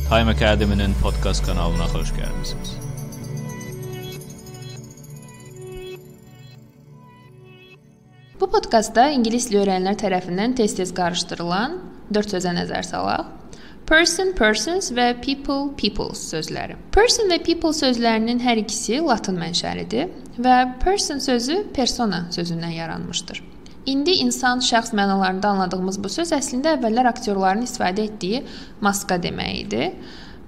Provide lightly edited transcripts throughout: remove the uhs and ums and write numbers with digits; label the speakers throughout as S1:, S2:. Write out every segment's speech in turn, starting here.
S1: Time Academy'nin podcast kanalına hoş gelmişsiniz.
S2: Bu podkastda ingilis dili öyrənənlər tərəfindən tez-tez qarışdırılan 4 sözə nəzər salaq. Person, persons və people, peoples sözləri. Person və people sözlərinin hər ikisi latın mənşəlidir və person sözü persona sözündən yaranmışdır. İndi insan, şəxs mənalarında anladığımız bu söz əslində əvvəllər aktyorların istifadə etdiyi maska demək idi.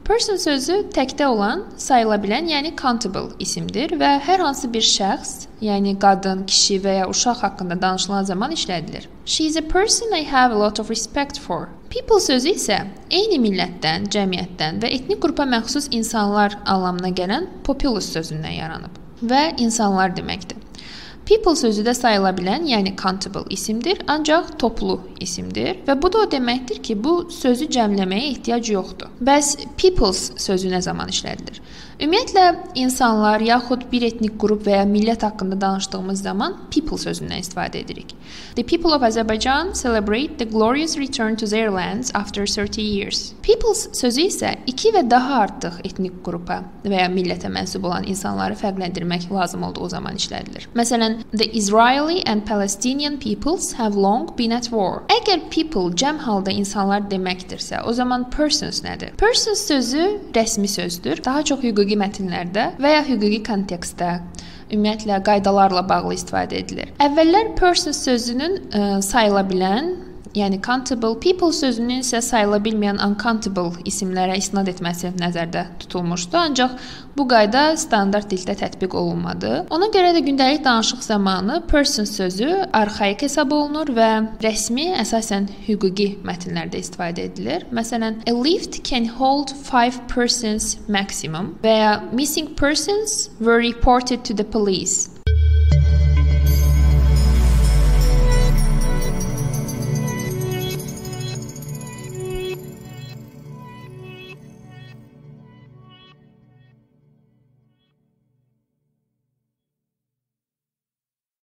S2: Person sözü təkdə olan, sayıla bilən, yəni countable isimdir və hər hansı bir şəxs, yəni qadın, kişi və ya uşaq haqqında danışılan zaman işlədilir. She is a person I have a lot of respect for. People sözü isə eyni millətdən, cəmiyyətdən və etnik qrupa məxsus insanlar anlamına gələn populus sözündən yaranıb və insanlar deməkdir. People sözü də sayıla bilən, yəni countable isimdir, ancaq toplu isimdir və bu da o deməkdir ki, bu sözü cəmləməyə ehtiyac yoxdur. Bəs peoples sözü nə zaman işlədilir? Ümumiyyətlə, insanlar yaxud bir etnik qrup və ya millət haqqında danışdığımız zaman people sözündən istifadə edirik. The people of Azerbaijan celebrate the glorious return to their lands after 30 years. Peoples sözü isə 2 və daha artıq etnik qrupa və ya millətə mənsub olan insanları fərqləndirmək lazım olduğu zaman işlədilir. Məsələn, the Israeli and Palestinian peoples have long been at war. Əgər people cəm halda insanlar deməkdirsə, o zaman persons nədir? Persons sözü rəsmi sözdür. Daha çox hüquqi mətnlərdə və ya hüquqi kontekstdə, ümumiyyətlə qaydalarla bağlı istifadə edilir. Əvvəllər person sözünün sayıla bilən, yəni countable, people sözünün isə sayıla bilməyən uncountable isimlərə istinad etməsi nəzərdə tutulmuşdu, ancaq bu qayda standart dildə tətbiq olunmadı. Ona görə də gündəlik danışıq zamanı person sözü arxaik hesab olunur və rəsmi, əsasən hüquqi mətnlərdə istifadə edilir. Məsələn, a lift can hold 5 persons maximum və ya missing persons were reported to the police.